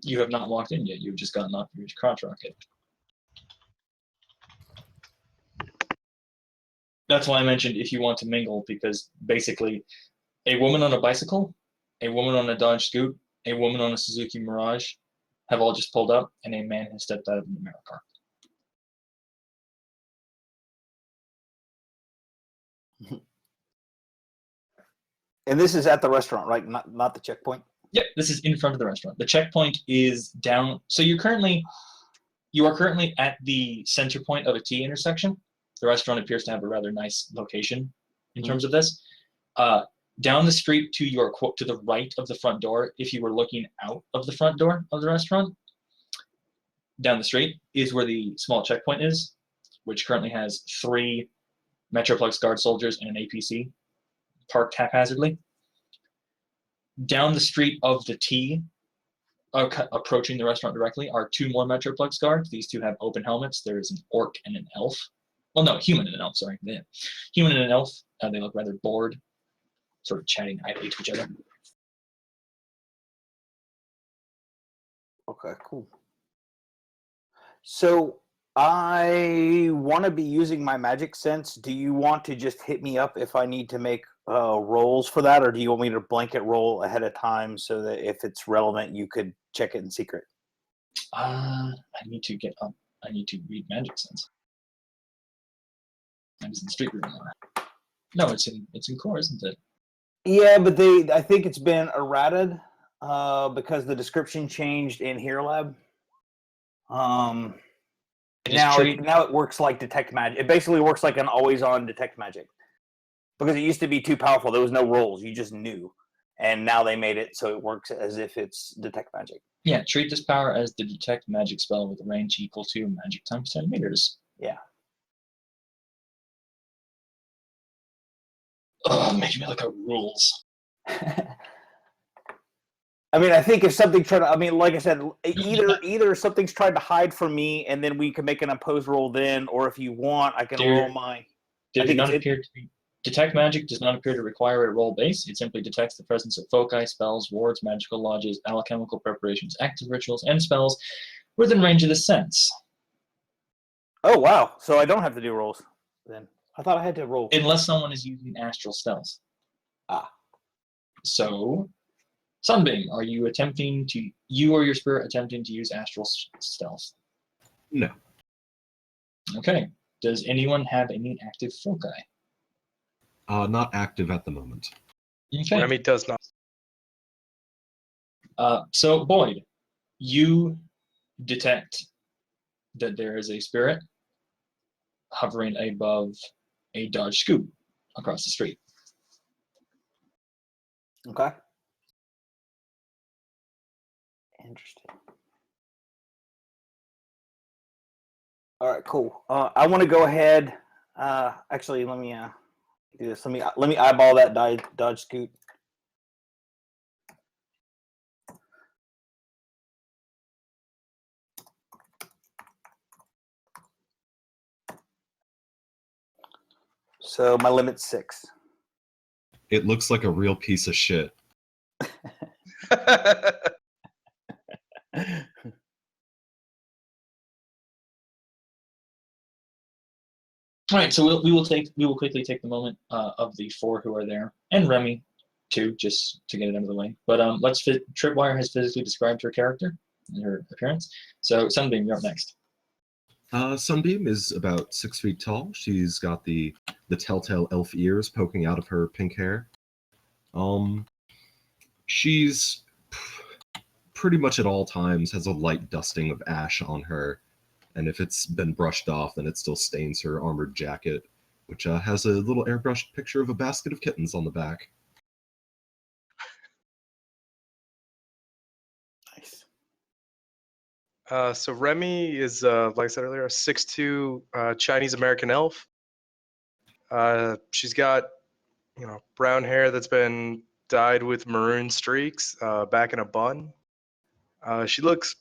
You have not walked in yet. You've just gotten off your crotch rocket. That's why I mentioned if you want to mingle, because basically a woman on a bicycle, a woman on a Dodge Scoot, a woman on a Suzuki Mirage have all just pulled up, and a man has stepped out of an Americar. And this is at the restaurant, right? Not the checkpoint? Yep, this is in front of the restaurant. The checkpoint is down. So you are currently at the center point of a T intersection. The restaurant appears to have a rather nice location in terms of this. Down the street to the right of the front door, if you were looking out of the front door of the restaurant, down the street is where the small checkpoint is, which currently has 3 Metroplex Guard soldiers and an APC parked haphazardly. Down the street of the T, approaching the restaurant directly, are 2 more Metroplex Guards. These 2 have open helmets. There is an orc and an elf. Well, no, human and an elf, sorry. Yeah. Human and an elf. They look rather bored, sort of chatting idly to each other. Okay, cool. So I want to be using my magic sense. Do you want to just hit me up if I need to make rolls for that, or do you want me to blanket roll ahead of time so that if it's relevant, you could check it in secret? I need to get up. I need to read magic sense. I was in street room. No, it's in core, isn't it? Yeah, but I think it's been errated because the description changed in Hero Lab. Now it works like detect magic. It basically works like an always-on detect magic. Because it used to be too powerful. There was no rolls. You just knew. And now they made it so it works as if it's detect magic. Yeah, treat this power as the detect magic spell with a range equal to magic times 10 meters. Yeah. Oh, making me look at rules. I mean, I think if something tried to, I mean, like I said, either something's tried to hide from me and then we can make an opposed roll then, or if you want, I can roll my... Detect magic does not appear to require a roll base. It simply detects the presence of foci, spells, wards, magical lodges, alchemical preparations, active rituals, and spells within range of the sense. Oh, wow. So I don't have to do rolls then. I thought I had to roll. Unless someone is using astral stealth. Ah. So, Sunbeam, are you or your spirit attempting to use astral stealth? No. Okay. Does anyone have any active foci? Not active at the moment. Okay. Remy does not. So, Boyd, you detect that there is a spirit hovering above a Dodge Scoot across the street. Okay. Interesting. All right, cool. I want to go ahead. Actually, let me do this. Let me eyeball that Dodge Scoot. So my limit's 6. It looks like a real piece of shit. All right, so we will quickly take the moment of the 4 who are there, and Remy too, just to get it out of the way. But Tripwire has physically described her character and her appearance. So Sunbeam, you're up next. Sunbeam is about 6 feet tall. She's got the telltale elf ears poking out of her pink hair. She's pretty much at all times has a light dusting of ash on her. And if it's been brushed off, then it still stains her armored jacket, which has a little airbrushed picture of a basket of kittens on the back. Nice. So Remy is, like I said earlier, a 6'2" Chinese American elf. She's got, brown hair that's been dyed with maroon streaks, back in a bun. She looks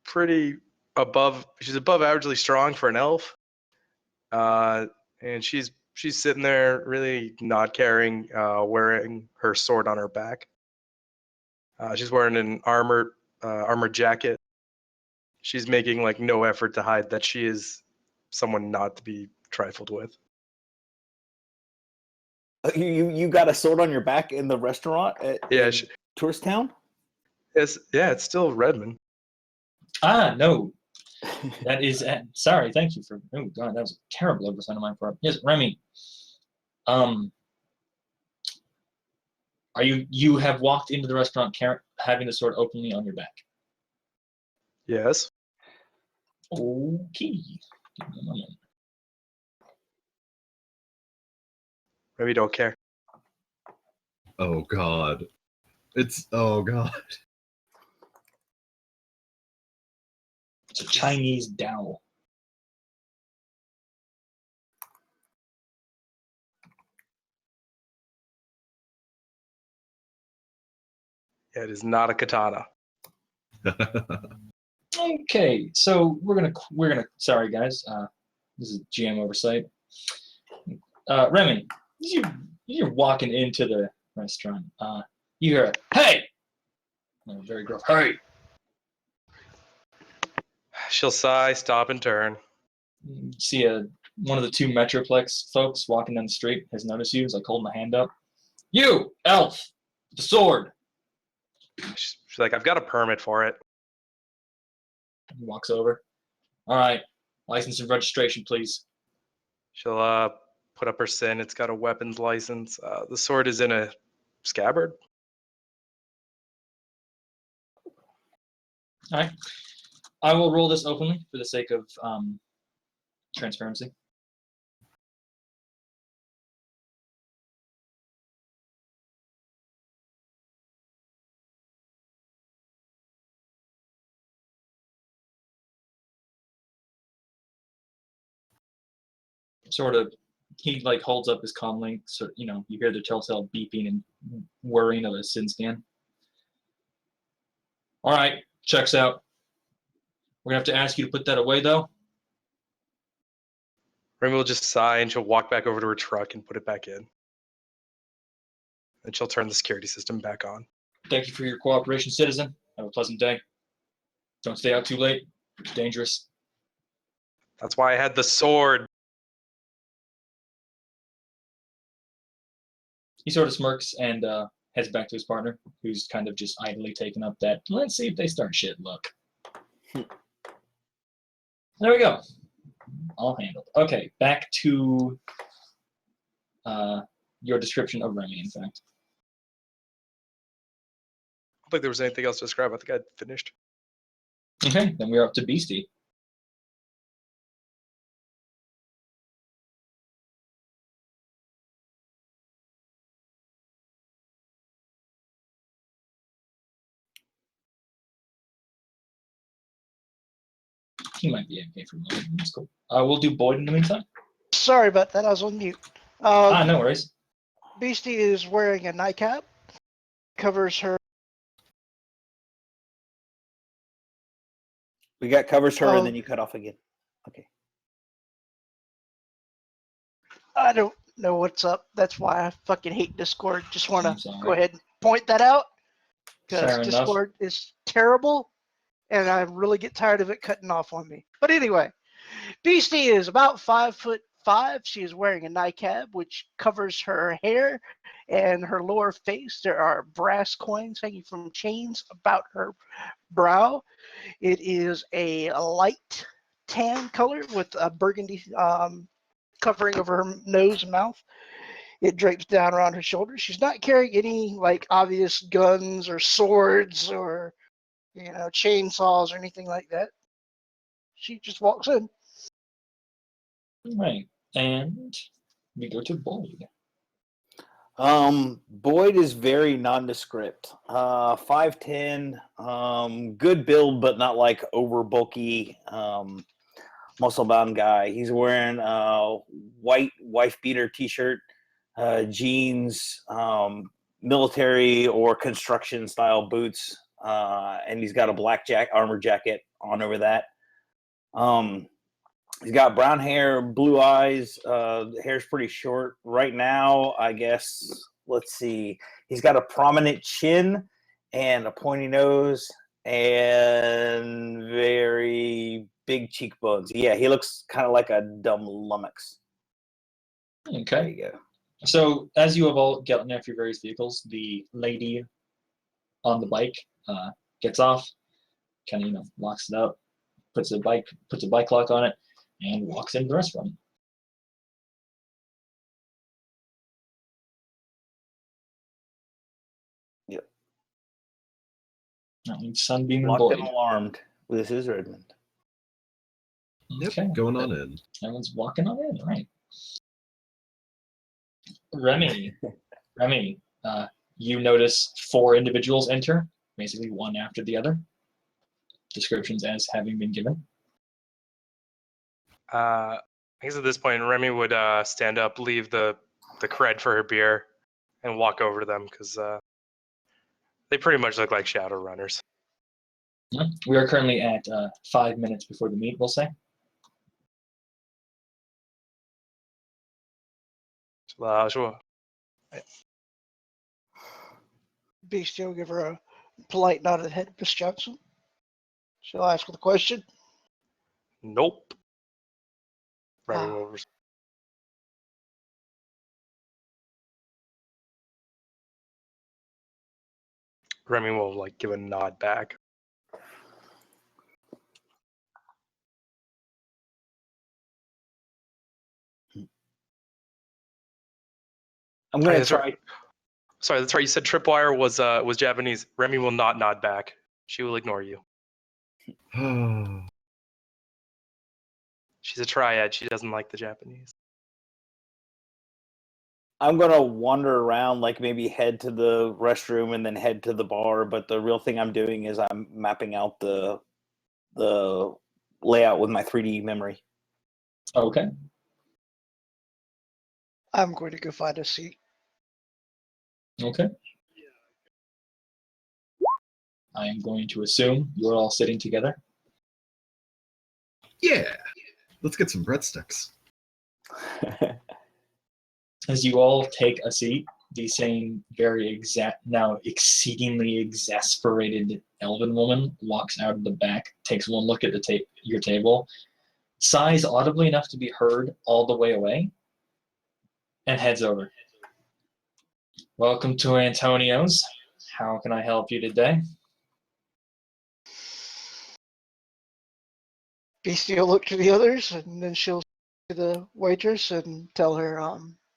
pretty she's above averagely strong for an elf. And she's sitting there really not caring, wearing her sword on her back. She's wearing an armored armored jacket. She's making like no effort to hide that she is someone not to be trifled with. You got a sword on your back in the restaurant at Yeah, in Tourist Town? it's still Redmond. Ah, no. That is sorry. Thank you for. Oh God, that was a terrible oversight on my part. Yes, Remy. Are you have walked into the restaurant having the sword openly on your back? Yes. Okay. Give me a moment. Maybe don't care. Oh god. Oh god. It's a Chinese dowel. Yeah, it is not a katana. Okay, so we're gonna. Sorry, guys. This is GM oversight. Remy, you're walking into the restaurant. You hear a hey. Very gruff. Hey. She'll sigh, stop, and turn. You see one of the two Metroplex folks walking down the street has noticed you. He's like holding a hand up. You, elf, the sword. She's like, I've got a permit for it. He walks over. All right, license and registration, please. She'll put up her sin. It's got a weapons license. The sword is in a scabbard. All right. I will roll this openly for the sake of transparency. Sort of, he like holds up his comm link, so you hear the telltale beeping and whirring of a SIN scan. All right, checks out. We're gonna have to ask you to put that away, though. Remy will just sigh and she'll walk back over to her truck and put it back in. Then she'll turn the security system back on. Thank you for your cooperation, citizen. Have a pleasant day. Don't stay out too late. It's dangerous. That's why I had the sword. He sort of smirks and heads back to his partner, who's kind of just idly taking up that, let's see if they start shit look. There we go. All handled. Okay, back to your description of Remy, in fact. I don't think there was anything else to describe. I think I'd finished. Okay, then we're up to Beastie. He might be okay for a moment. That's cool. We'll do Boyd in the meantime. Sorry about that. I was on mute. No worries. Beastie is wearing a nightcap. Covers her. We got covers her, and then you cut off again. Okay. I don't know what's up. That's why I fucking hate Discord. Just want I'm to sorry. go ahead and point that out. Fair Because enough. Discord is terrible. And I really get tired of it cutting off on me. But anyway, Beastie is about 5'5". She is wearing a nightcap, which covers her hair and her lower face. There are brass coins hanging from chains about her brow. It is a light tan color with a burgundy covering over her nose and mouth. It drapes down around her shoulders. She's not carrying any like obvious guns or swords or chainsaws or anything like that. She just walks in. Right. And we go to Boyd. Boyd is very nondescript. 5'10", good build, but not like over bulky, muscle bound guy. He's wearing a white wife beater t-shirt, jeans, military or construction style boots, and he's got a black armor jacket on over that. He's got brown hair, blue eyes. Hair's pretty short right now, I guess. Let's see. He's got a prominent chin and a pointy nose and very big cheekbones. Yeah, he looks kind of like a dumb lummox. There Okay. you go. So as you have all gotten off your various vehicles, the lady on the bike gets off, kind of locks it up, puts a bike lock on it, and walks into the restaurant. Yep. That means Sunbeam and Locked Boyd. and alarmed. This is Redmond. Yep, Okay. going on in. Everyone's walking on in, right? Remy, you notice 4 individuals enter, basically one after the other. Descriptions as having been given. I guess at this point, Remy would stand up, leave the cred for her beer, and walk over to them because they pretty much look like shadow runners. Yeah. We are currently at 5 minutes before the meet, we'll say. Sure. Beastie will give her a polite nod of the head, Miss Johnson. She'll ask with a question. Nope. Remy Ah. will Remy will give a nod back. I'm going to That's try. right. Sorry, that's right. You said Tripwire was Japanese. Remy will not nod back. She will ignore you. She's a triad. She doesn't like the Japanese. I'm going to wander around, like maybe head to the restroom and then head to the bar. But the real thing I'm doing is I'm mapping out the layout with my 3D memory. Okay. I'm going to go find a seat. Okay. I am going to assume you're all sitting together. Yeah, let's get some breadsticks. As you all take a seat, the same now exceedingly exasperated elven woman walks out of the back, takes one look at your table, sighs audibly enough to be heard all the way away, and heads over. Welcome to Antonio's. How can I help you today? Beastie will look to the others, and then she'll to the waitress and tell her,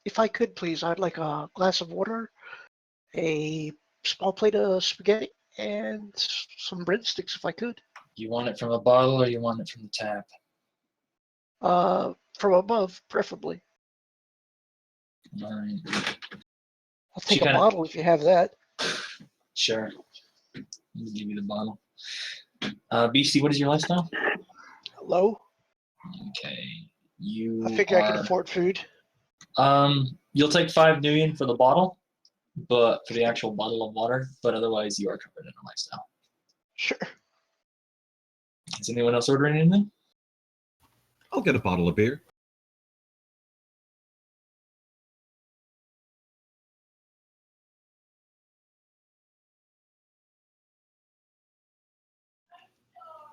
if I could, please, I'd like a glass of water, a small plate of spaghetti, and some breadsticks, if I could. You want it from a bottle or you want it from the tap? From above, preferably. All right. I'll She take a kinda- bottle if you have that. Sure. Let me give you the bottle. BC, what is your lifestyle? Low. Okay. You I figure I are, can afford food. you'll take 5 Nuyen for the bottle, but for the actual bottle of water, but otherwise you are covered in a lifestyle. Sure. Is anyone else ordering anything? I'll get a bottle of beer.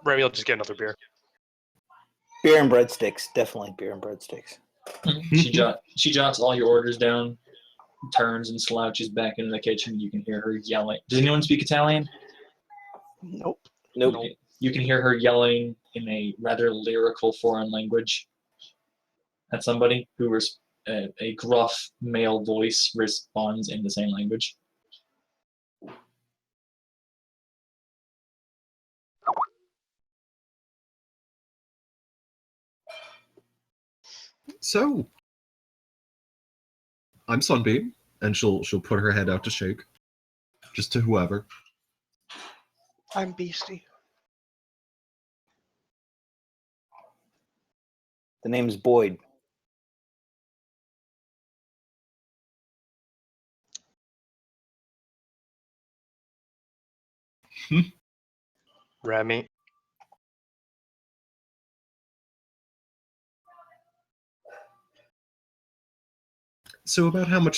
Remy will just get another beer. Beer and breadsticks. Definitely beer and breadsticks. She jots all your orders down, turns and slouches back into the kitchen. You can hear her yelling. Does anyone speak Italian? Nope. Nope. Okay. You can hear her yelling in a rather lyrical foreign language at somebody who a gruff male voice responds in the same language. So, I'm Sunbeam, and she'll put her head out to shake, just to whoever. I'm Beastie. The name's Boyd. Remy. So about how much